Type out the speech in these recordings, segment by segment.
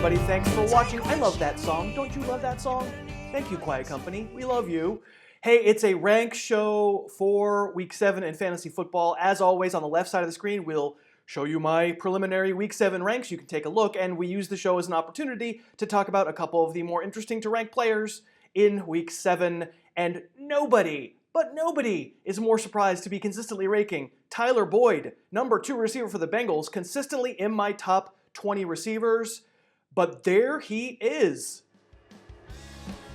everybody. Thanks for watching. I love that song. Don't you love that song? Thank you, Quiet Company. We love you. Hey, it's a rank show for Week 7 in fantasy football. As always, on the left side of the screen, we'll show you my preliminary Week 7 ranks. You can take a look, and we use the show as an opportunity to talk about a couple of the more interesting to rank players in Week 7. And nobody is more surprised to be consistently ranking Tyler Boyd, number 2 receiver for the Bengals, consistently in my top 20 receivers. But there he is.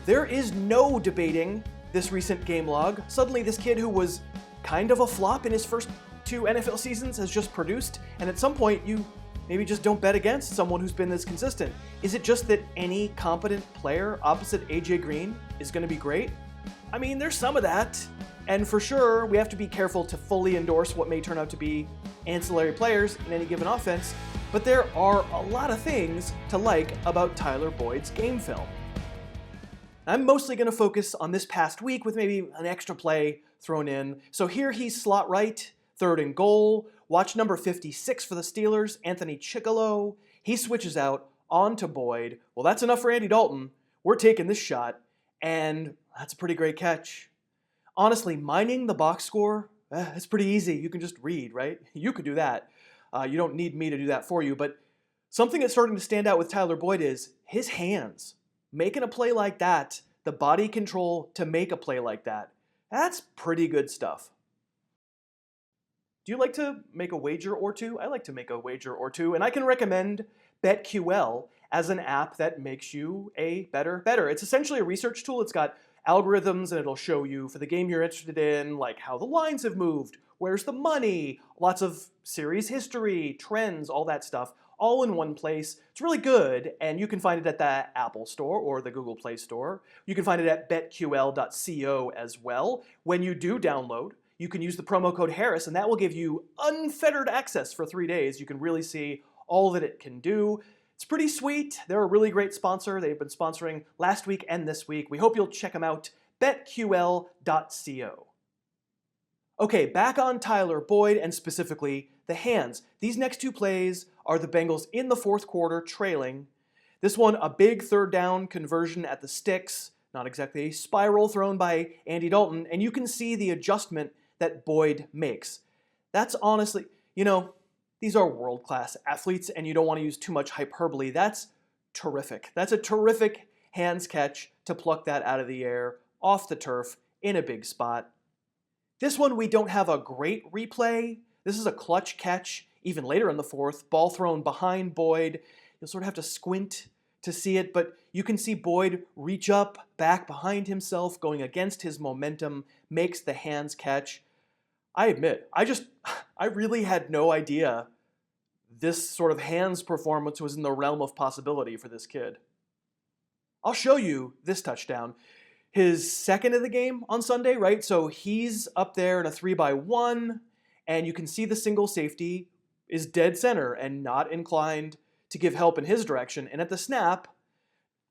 There is no debating this recent game log. Suddenly this kid who was kind of a flop in his first 2 NFL seasons has just produced, and at some point you maybe just don't bet against someone who's been this consistent. Is it just that any competent player opposite AJ Green is going to be great? I mean, there's some of that, and for sure we have to be careful to fully endorse what may turn out to be ancillary players in any given offense, but there are a lot of things to like about Tyler Boyd's game film. I'm mostly going to focus on this past week with maybe an extra play thrown in. So here he's slot right, 3rd and goal. Watch number 56 for the Steelers, Anthony Chickillo. He switches out onto Boyd. Well, that's enough for Andy Dalton. We're taking this shot, and that's a pretty great catch. Honestly, mining the box score, it's pretty easy. You can just read, right? You could do that. You don't need me to do that for you, but something that's starting to stand out with Tyler Boyd is his hands. Making a play like that, the body control to make a play like that, that's pretty good stuff. Do you like to make a wager or two? I like to make a wager or two, and I can recommend BetQL as an app that makes you a better. It's essentially a research tool. It's got algorithms, and it'll show you for the game you're interested in, like how the lines have moved, where's the money, lots of series history, trends, all that stuff, all in one place. It's really good, and you can find it at the Apple Store or the Google Play Store. You can find it at betql.co as well. When you do download, you can use the promo code Harris, and that will give you unfettered access for 3 days. You can really see all that it can do. It's pretty sweet. They're a really great sponsor. They've been sponsoring last week and this week. We hope you'll check them out, betql.co. Okay, back on Tyler Boyd and specifically the hands. These next 2 plays are the Bengals in the 4th quarter trailing. This one, a big 3rd down conversion at the sticks, not exactly a spiral thrown by Andy Dalton, and you can see the adjustment that Boyd makes. That's honestly, these are world-class athletes, and you don't want to use too much hyperbole. That's terrific. That's a terrific hands catch to pluck that out of the air, off the turf, in a big spot. This one, we don't have a great replay. This is a clutch catch, even later in the 4th, ball thrown behind Boyd. You'll sort of have to squint to see it, but you can see Boyd reach up, back behind himself, going against his momentum, makes the hands catch. I admit, I really had no idea this sort of hands performance was in the realm of possibility for this kid. I'll show you this touchdown. His 2nd of the game on Sunday, right? So he's up there in a 3-by-1, and you can see the single safety is dead center and not inclined to give help in his direction. And at the snap,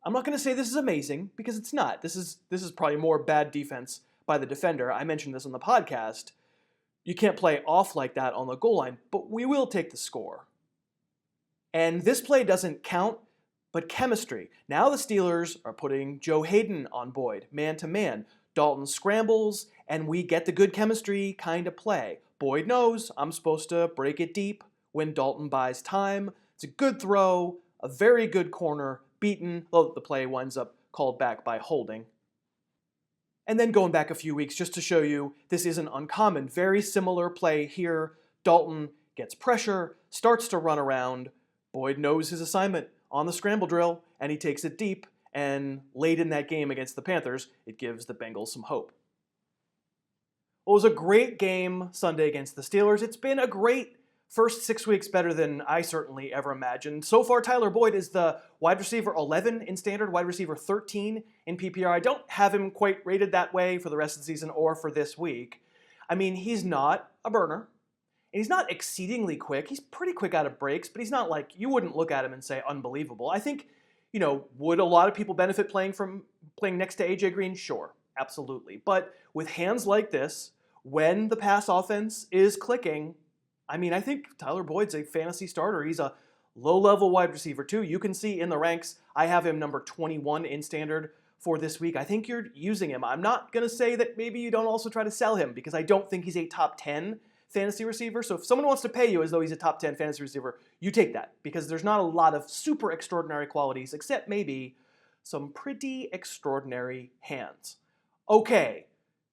I'm not going to say this is amazing, because it's not. This is probably more bad defense by the defender. I mentioned this on the podcast. You can't play off like that on the goal line, but we will take the score. And this play doesn't count, but chemistry. Now the Steelers are putting Joe Hayden on Boyd, man-to-man. Dalton scrambles, and we get the good chemistry kind of play. Boyd knows I'm supposed to break it deep when Dalton buys time. It's a good throw, a very good corner, beaten, though the play winds up called back by holding. And then going back a few weeks just to show you this isn't uncommon. Very similar play here. Dalton gets pressure, starts to run around. Boyd knows his assignment on the scramble drill, and he takes it deep. And late in that game against the Panthers, it gives the Bengals some hope. Well, it was a great game Sunday against the Steelers. It's been a great first 6 weeks, better than I certainly ever imagined. So far, Tyler Boyd is the wide receiver 11 in standard, wide receiver 13 in PPR. I don't have him quite rated that way for the rest of the season or for this week. I mean, he's not a burner. And he's not exceedingly quick. He's pretty quick out of breaks, but he's not like, you wouldn't look at him and say unbelievable. I think, would a lot of people benefit playing next to AJ Green? Sure, absolutely. But with hands like this, when the pass offense is clicking, I mean, I think Tyler Boyd's a fantasy starter. He's a low-level wide receiver too. You can see in the ranks, I have him number 21 in standard for this week. I think you're using him. I'm not going to say that maybe you don't also try to sell him because I don't think he's a top 10 fantasy receiver. So if someone wants to pay you as though he's a top 10 fantasy receiver, you take that because there's not a lot of super extraordinary qualities except maybe some pretty extraordinary hands. Okay,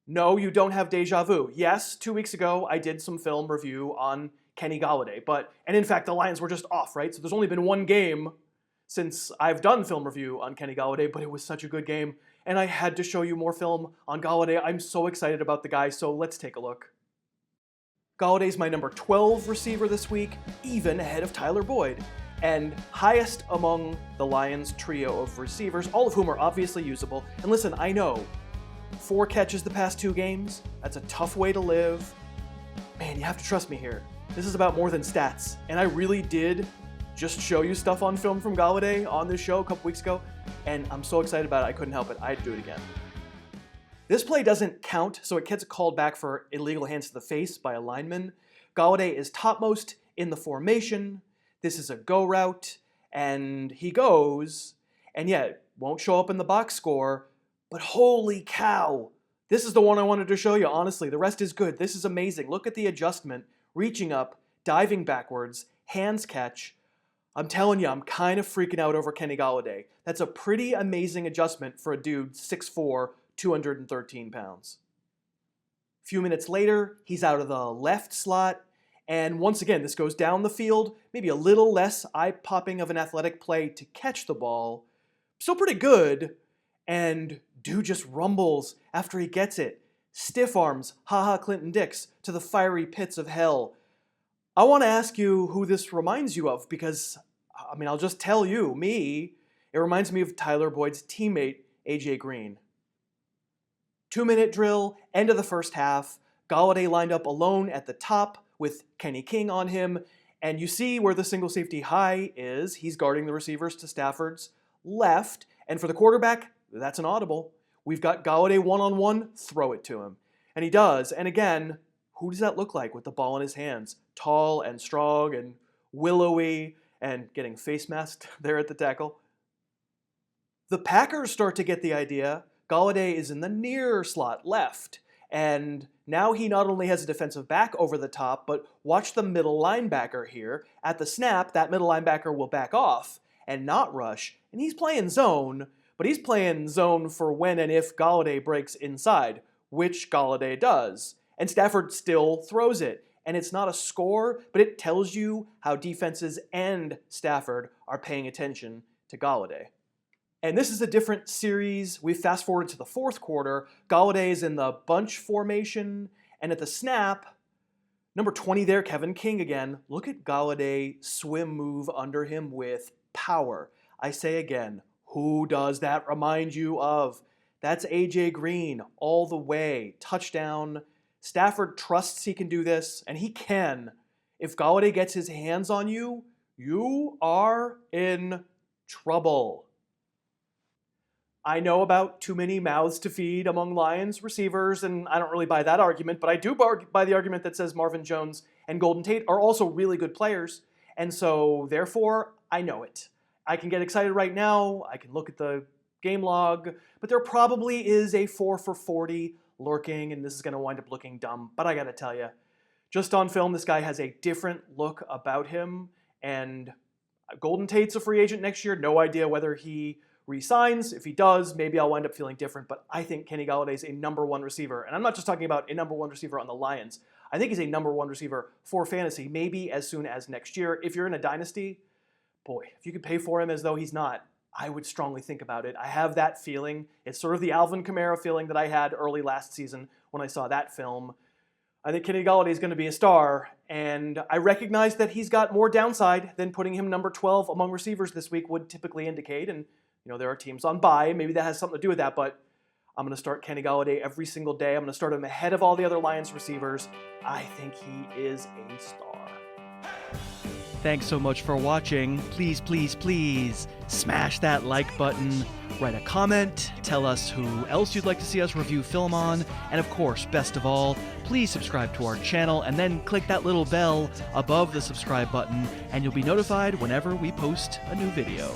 no, you don't have deja vu. Yes, 2 weeks ago I did some film review on Kenny Golladay, and in fact the Lions were just off, right? So there's only been one game since I've done film review on Kenny Golladay, but it was such a good game, and I had to show you more film on Golladay. I'm so excited about the guy, so let's take a look. Galladay's my number 12 receiver this week, even ahead of Tyler Boyd, and highest among the Lions trio of receivers, all of whom are obviously usable. And listen, I know, 4 catches the past 2 games, that's a tough way to live. Man, you have to trust me here. This is about more than stats, and I really did just show you stuff on film from Golladay on this show a couple weeks ago, and I'm so excited about it, I couldn't help it. I had to do it again. This play doesn't count, so it gets called back for illegal hands to the face by a lineman. Golladay is topmost in the formation. This is a go route, and he goes, and yet won't show up in the box score, but holy cow, this is the one I wanted to show you, honestly. The rest is good. This is amazing. Look at the adjustment, reaching up, diving backwards, hands catch. I'm telling you, I'm kind of freaking out over Kenny Golladay. That's a pretty amazing adjustment for a dude 6'4", 213 pounds. A few minutes later, he's out of the left slot, and once again, this goes down the field, maybe a little less eye-popping of an athletic play to catch the ball. Still pretty good, and dude just rumbles after he gets it. Stiff arms, haha Clinton Dix, to the fiery pits of hell. I want to ask you who this reminds you of, because, I'll just tell you, it reminds me of Tyler Boyd's teammate, A.J. Green. 2-minute drill, end of the first half. Golladay lined up alone at the top with Kenny King on him, and you see where the single safety high is. He's guarding the receivers to Stafford's left, and for the quarterback, that's an audible. We've got Golladay one-on-one, throw it to him. And he does, and again, who does that look like with the ball in his hands? Tall and strong and willowy and getting face masked there at the tackle. The Packers start to get the idea. Golladay is in the near slot left, and now he not only has a defensive back over the top, but watch the middle linebacker here. At the snap, that middle linebacker will back off and not rush, and he's playing zone, but he's playing zone for when and if Golladay breaks inside, which Golladay does. And Stafford still throws it. And it's not a score, but it tells you how defenses and Stafford are paying attention to Golladay. And this is a different series. We fast forward to the fourth quarter. Golladay is in the bunch formation, and at the snap, number 20 there, Kevin King again. Look at Golladay swim move under him with power. I say again, who does that remind you of? That's A.J. Green all the way. Touchdown. Stafford trusts he can do this, and he can. If Golladay gets his hands on you, you are in trouble. I know about too many mouths to feed among Lions receivers, and I don't really buy that argument, but I do buy the argument that says Marvin Jones and Golden Tate are also really good players, and so therefore, I know it. I can get excited right now, I can look at the game log, but there probably is a 4 for 40 lurking, and this is going to wind up looking dumb, but I gotta tell you, just on film, this guy has a different look about him, and Golden Tate's a free agent next year, no idea whether he resigns. If he does, maybe I'll wind up feeling different, but I think Kenny Golladay is a number 1 receiver, and I'm not just talking about a number 1 receiver on the Lions. I think he's a number 1 receiver for fantasy, maybe as soon as next year. If you're in a dynasty, boy, if you could pay for him as though he's not, I would strongly think about it. I have that feeling. It's sort of the Alvin Kamara feeling that I had early last season when I saw that film. I think Kenny Golladay is going to be a star, and I recognize that he's got more downside than putting him number 12 among receivers this week would typically indicate, and there are teams on bye. Maybe that has something to do with that, but I'm going to start Kenny Golladay every single day. I'm going to start him ahead of all the other Lions receivers. I think he is a star. Thanks so much for watching. Please, please, please smash that like button, write a comment, tell us who else you'd like to see us review film on, and of course, best of all, please subscribe to our channel and then click that little bell above the subscribe button and you'll be notified whenever we post a new video.